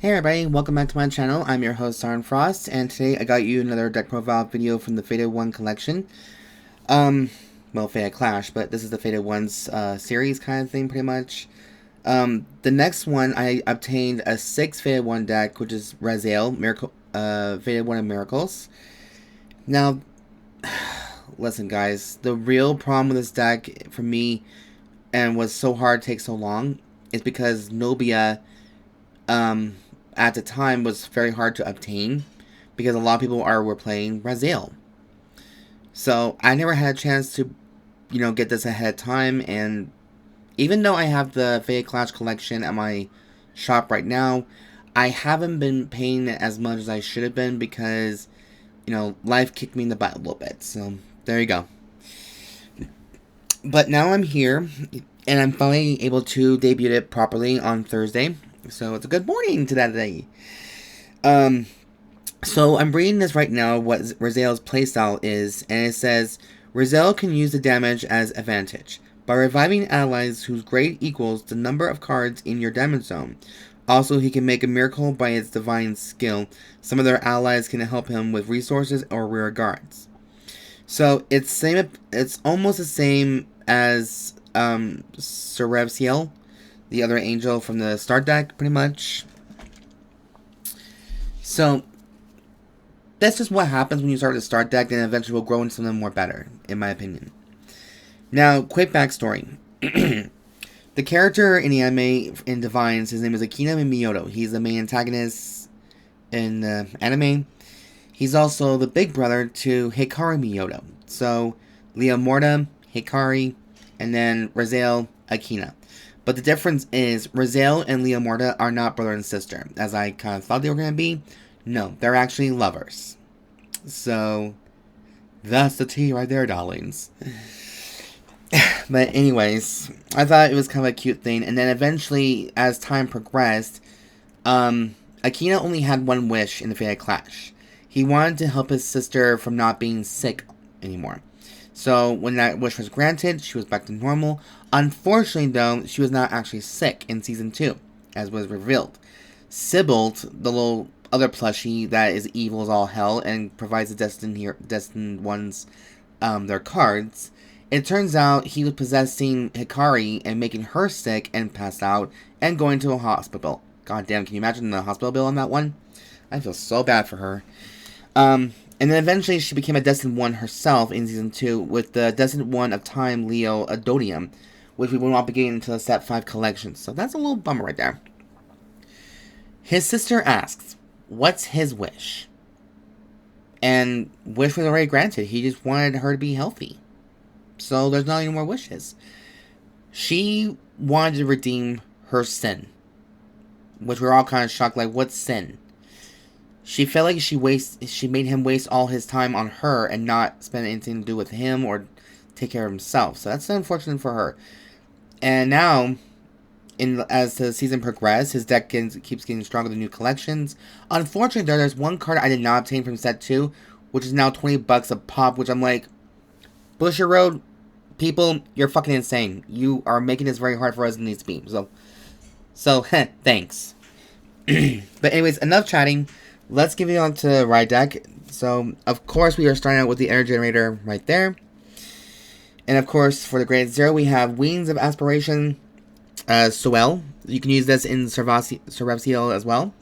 Hey everybody, welcome back to my channel. I'm your host, Siren Frost, and today I got you another deck profile video from the Fated 1 collection. Well, Fated Clash, but this is the Fated 1's series kind of thing, pretty much. The next one, I obtained a 6 Fated 1 deck, which is Rezael, Fated 1 of Miracles. Now, listen guys, the real problem with this deck, for me, and was so hard to take so long, is because Nobia, at the time was very hard to obtain because a lot of people were playing Rezael. So I never had a chance to, get this ahead of time, and even though I have the Fated Clash collection at my shop right now, I haven't been paying it as much as I should have been because, life kicked me in the butt a little bit. So there you go. But now I'm here, and I'm finally able to debut it properly on Thursday. So it's a good morning to that day. So I'm reading this right now, what Rezael's playstyle is, and it says, Rezael can use the damage as advantage by reviving allies whose grade equals the number of cards in your damage zone. Also, he can make a miracle by its divine skill. Some of their allies can help him with resources or rear guards. So it's almost the same as Zeal, the other angel from the start deck, pretty much. So that's just what happens when you start the start deck, and eventually will grow into something more better, in my opinion. Now, quick backstory. The character in the anime in Divines, his name is Akina and Myodo. He's the main antagonist in the anime. He's also the big brother to Hikari Myodo. So, Leomorta, Hikari, and then Rezael, Akina. But the difference is, Rezael and Leomorta are not brother and sister, as I kind of thought they were going to be. No, they're actually lovers. So, that's the tea right there, darlings. But anyways, I thought it was kind of a cute thing. And then eventually, as time progressed, Akina only had one wish in the Fated Clash. He wanted to help his sister from not being sick anymore. So, when that wish was granted, she was back to normal. Unfortunately, though, she was not actually sick in Season 2, as was revealed. Sybilt, the little other plushie that is evil as all hell and provides the destined ones their cards, it turns out he was possessing Hikari and making her sick and passed out and going to a hospital. God damn, can you imagine the hospital bill on that one? I feel so bad for her. And then eventually she became a Destined One herself in Season 2 with the Destined One of Time, Leo Adodium, which we will not be getting until the Set 5 collection. So that's a little bummer right there. His sister asks, what's his wish? And wish was already granted. He just wanted her to be healthy. So there's not any more wishes. She wanted to redeem her sin, which we're all kind of shocked, like, what sin? She felt like she made him waste all his time on her and not spend anything to do with him or take care of himself. So that's unfortunate for her. And now, as the season progresses, his deck keeps getting stronger with new collections. Unfortunately, there's one card I did not obtain from set 2, which is now $20 a pop, which I'm like, Busher Road, people, you're fucking insane. You are making this very hard for us in these beams. So thanks. But anyways, enough chatting. Let's get on to the ride deck. So, of course, we are starting out with the Energy Generator right there. And, of course, for the grade 0, we have Wings of Aspiration, Soel. You can use this in Zeal as well.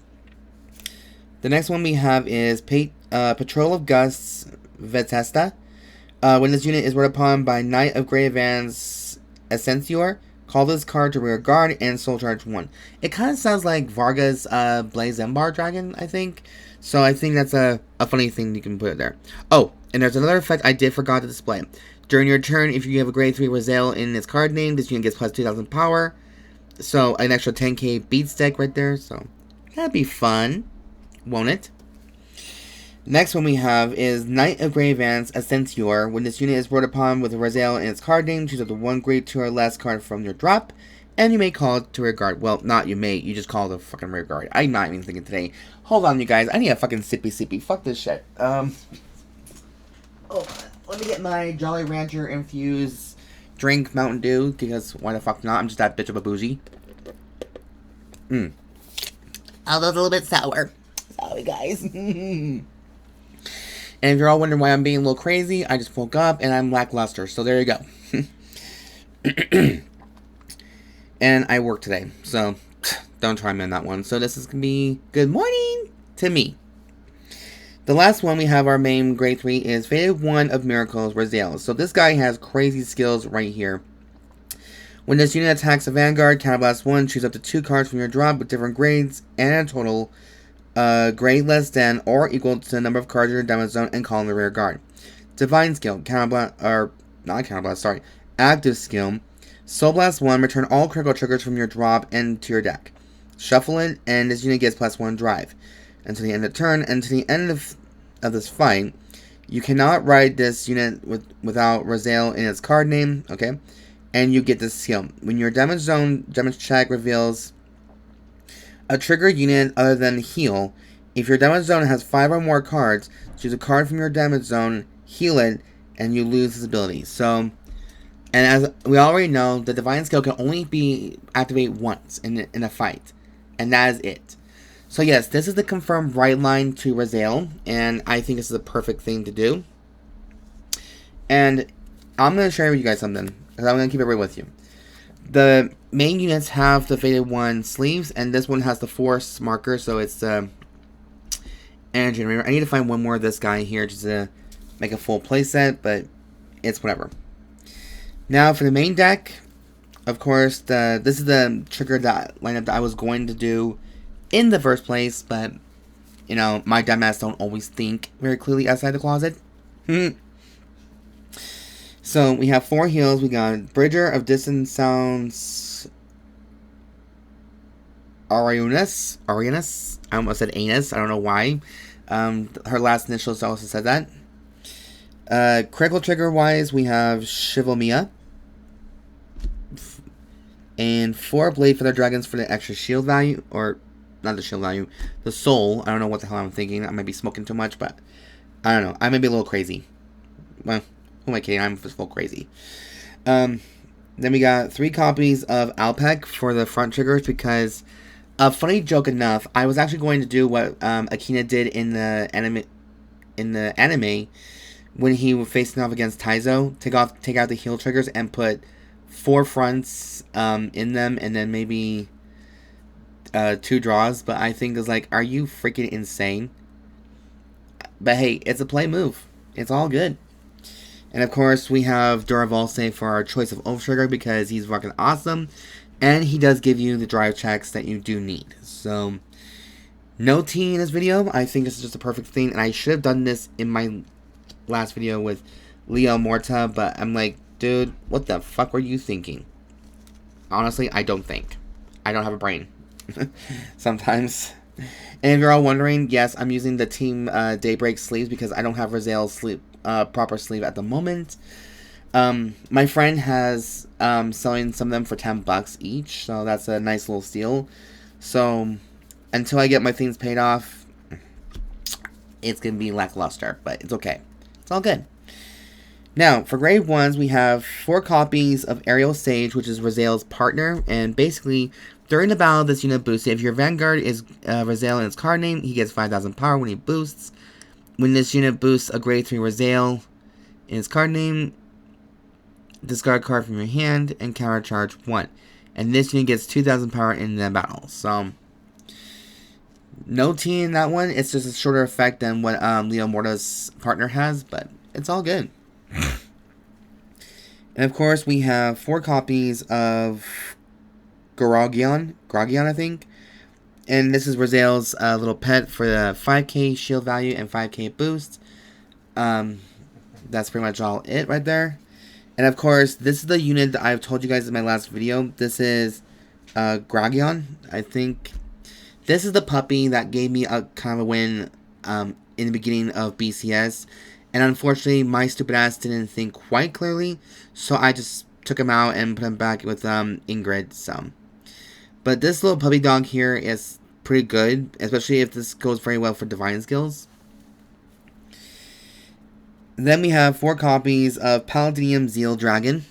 The next one we have is Patrol of Gusts, Ventesta. When this unit is ruled upon by Knight of Great Advance, Ascensior, call this card to rear guard and soul charge 1. It kind of sounds like Varga's Blaze Embar Dragon, I think. So I think that's a funny thing you can put there. Oh, and there's another effect I did forgot to display. During your turn, if you have a grade 3 Rezael in its card name, this unit gets plus 2,000 power. So an extra 10k beat stick right there. So that'd be fun, won't it? Next one we have is Knight of Great Advance, Ascensior. When this unit is ruled upon with a Rezael in its card name, choose up to one grade 2 or less card from your drop, and you may call it to rear guard. Well, not you may, you just call it a fucking rear guard. I'm not even thinking today. Hold on, you guys, I need a fucking sippy. Fuck this shit. Oh, let me get my Jolly Rancher infused drink Mountain Dew, because why the fuck not? I'm just that bitch of a bougie. Although it's a little bit sour. Sorry, guys. And if you're all wondering why I'm being a little crazy, I just woke up and I'm lackluster. So there you go. And I work today. So don't try me on that one. So this is going to be good morning to me. The last one we have our main grade 3 is Faded 1 of Miracles, Rezael. So this guy has crazy skills right here. When this unit attacks a Vanguard, Counterblast 1, choose up to 2 cards from your drop with different grades and a total grade less than or equal to the number of cards in your damage zone and call in the rear guard. Divine skill, Counterblast, or not Counterblast, sorry, active skill. Soul Blast 1, return all critical triggers from your drop into your deck. Shuffle it, and this unit gets +1 drive. Until the end of the turn, and to the end of this fight, you cannot ride this unit without Rezael in its card name, okay? And you get this skill. When your damage zone damage check reveals a trigger unit other than heal, if your damage zone has 5 or more cards, choose a card from your damage zone, heal it, and you lose this ability. So, and as we already know, the divine skill can only be activated once in a fight, and that is it. So yes, this is the confirmed right line to Rezael, and I think this is a perfect thing to do. And I'm going to share with you guys something, because I'm going to keep it real with you. The main units have the Faded 1 sleeves, and this one has the Force marker, so it's the energy generator. I need to find one more of this guy here just to make a full playset, but it's whatever. Now for the main deck, of course, this is the trigger lineup that I was going to do in the first place, but, you know, my dumbass don't always think very clearly outside the closet. So, we have 4 heals. We got Bridger of Distant Sounds, Araunus. I almost said anus. I don't know why. Her last initials also said that. Critical trigger-wise, we have Chivalmyu. And 4 Blade for the Dragons for the extra shield value, or not the shield value, the soul. I don't know what the hell I'm thinking. I might be smoking too much, but I don't know. I may be a little crazy. Well, who am I kidding? I'm just full crazy. Then we got 3 copies of Alpacc for the front triggers because, funny joke enough, I was actually going to do what Akina did in the anime when he was facing off against Taizo. Take out the heal triggers and put 4 fronts in them, and then maybe 2 draws, but I think it's like, are you freaking insane? But hey, it's a play move. It's all good. And of course, we have Duravalse for our choice of Oath Trigger because he's fucking awesome, and he does give you the drive checks that you do need. So, no tea in this video. I think this is just a perfect thing, and I should have done this in my last video with Leo Morta, but I'm like, dude, what the fuck were you thinking? Honestly, I don't think. I don't have a brain. Sometimes. And if you're all wondering, yes, I'm using the Team Daybreak sleeves because I don't have Rezael's proper sleeve at the moment. My friend has selling some of them for $10 each, so that's a nice little steal. So until I get my things paid off, it's gonna be lackluster, but it's okay. It's all good. Now, for grade 1s, we have 4 copies of Aerial Sage, which is Rezael's partner, and basically, during the battle, this unit boosts. If your Vanguard is Rezael in its card name, he gets 5,000 power when he boosts. When this unit boosts a grade 3 Rezael in its card name, discard a card from your hand and countercharge 1. And this unit gets 2,000 power in the battle. So, no tea in that one. It's just a shorter effect than what Leo Morta's partner has, but it's all good. And of course, we have 4 copies of Guargaon, I think. And this is Rezael's little pet for the 5k shield value and 5k boost. That's pretty much all it right there. And of course, this is the unit that I've told you guys in my last video. This is Gragaon. I think this is the puppy that gave me a kind of a win in the beginning of BCS. And unfortunately, my stupid ass didn't think quite clearly, so I just took him out and put him back with Ingrid. So, but this little puppy dog here is pretty good, especially if this goes very well for divine skills. Then we have 4 copies of Palladium Zeal Dragon.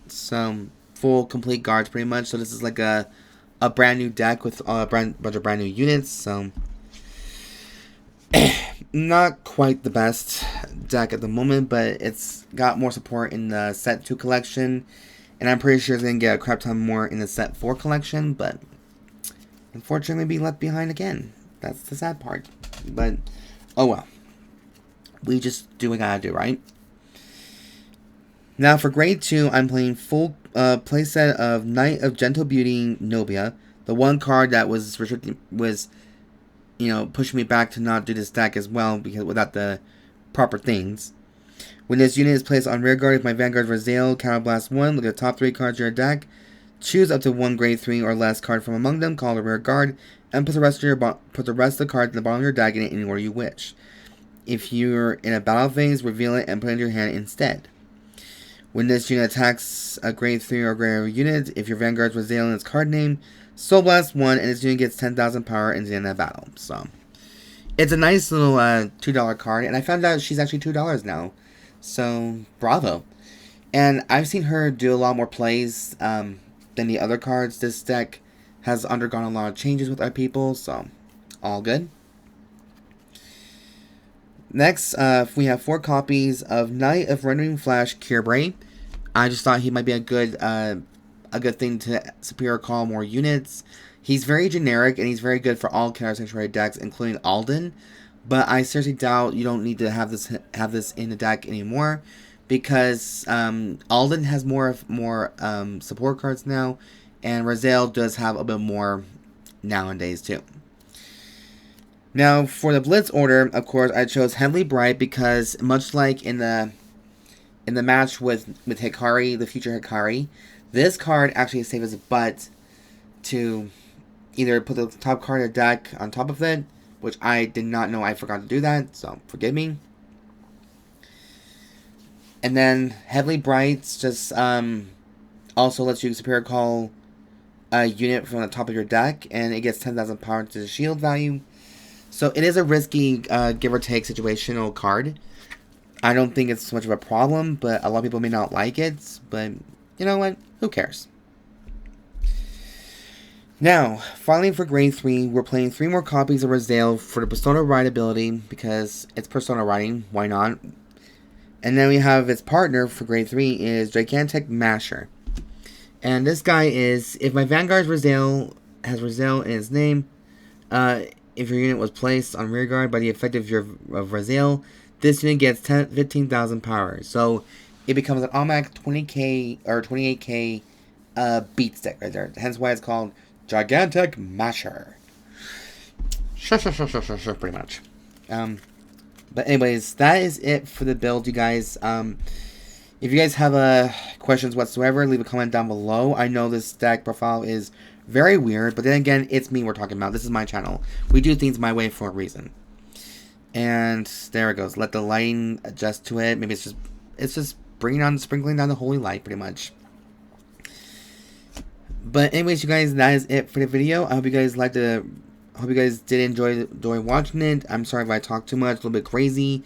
Some full complete guards pretty much. So this is like a a brand new deck with a bunch of brand new units, so not quite the best deck at the moment, but it's got more support in the Set 2 collection, and I'm pretty sure it's going to get a crap ton more in the Set 4 collection, but unfortunately be left behind again. That's the sad part. But, oh well. We just do what we gotta do, right? Now for grade 2, I'm playing full playset of Knight of Gentle Beauty Nobia. The one card that was restricted was, you know, pushing me back to not do this deck as well because without the proper things. When this unit is placed on rearguard, if my Vanguard Rezael counterblast 1, look at the top 3 cards of your deck. Choose up to one grade 3 or less card from among them, call the rearguard, and put the rest of the cards in the bottom of your deck in any order you wish. If you're in a battle phase, reveal it and put it in your hand instead. When this unit attacks a grade 3 or greater unit, if your Vanguard's Rezael in its card name, Soul Blast 1, and this unit gets 10,000 power into the end of that battle. So, it's a nice little $2 card, and I found out she's actually $2 now. So, bravo. And I've seen her do a lot more plays than the other cards. This deck has undergone a lot of changes with our people, so all good. Next, we have 4 copies of Knight of Rendering Flash Cairbre. I just thought he might be a good thing to superior call more units. He's very generic and he's very good for all Keter Sanctuary decks, including Alden. But I seriously doubt you don't need to have this in the deck anymore, because Alden has more support cards now, and Rezael does have a bit more nowadays too. Now, for the Blitz order, of course, I chose Heavvenly Bright because, much like in the match with Hikari, the future Hikari, this card actually saves his butt to either put the top card of the deck on top of it, which I did not know I forgot to do that, so forgive me. And then Heavvenly Bright just also lets you superior call a unit from the top of your deck, and it gets 10,000 power to the shield value. So it is a risky give or take situational card. I don't think it's so much of a problem, but a lot of people may not like it. But you know what? Who cares? Now, finally for grade 3, we're playing 3 more copies of Rezael for the Persona Ride ability, because it's Persona Riding, why not? And then we have its partner for grade 3 is Gigantic Masher. And this guy is, if my Vanguard's Rezael has Rezael in his name, if your unit was placed on rearguard by the effective of Rezael, this unit gets 15,000 power. So it becomes an automatic 20k or 28k beat stick right there. Hence why it's called Gigantic Masher. Sure, pretty much. But anyways, that is it for the build, you guys. If you guys have questions whatsoever, leave a comment down below. I know this deck profile is very weird, but then again, it's me we're talking about. This is my channel. We do things my way for a reason. And there it goes. Let the lighting adjust to it. Maybe it's just sprinkling down the holy light, pretty much. But anyways, you guys, that is it for the video. I hope you guys did enjoy watching it. I'm sorry if I talked too much, a little bit crazy.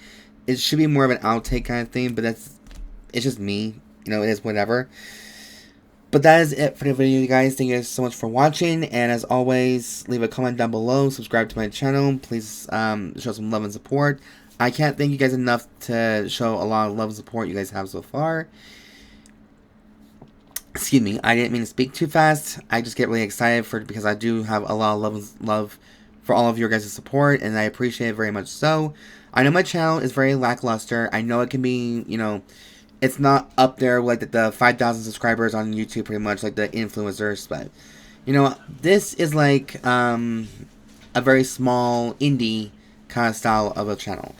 It should be more of an outtake kind of thing, but it's just me. You know, it is whatever. But that is it for the video, you guys. Thank you guys so much for watching. And as always, leave a comment down below. Subscribe to my channel. Please show some love and support. I can't thank you guys enough to show a lot of love and support you guys have so far. Excuse me. I didn't mean to speak too fast. I just get really excited because I do have a lot of love for all of your guys' support. And I appreciate it very much so. I know my channel is very lackluster. I know it can be, you know, it's not up there like the 5,000 subscribers on YouTube, pretty much like the influencers, but you know, this is like a very small indie kind of style of a channel.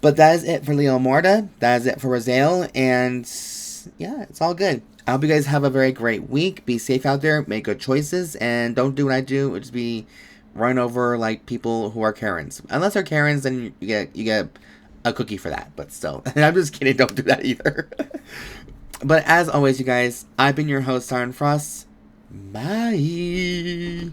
But that is it for Leomorda. That is it for Rezael, and yeah, it's all good. I hope you guys have a very great week. Be safe out there, make good choices, and don't do what I do, which is be run over like people who are Karens. Unless they're Karens, then you get a cookie for that, but still. And I'm just kidding, don't do that either. But as always, you guys, I've been your host, Siren Frost. Bye.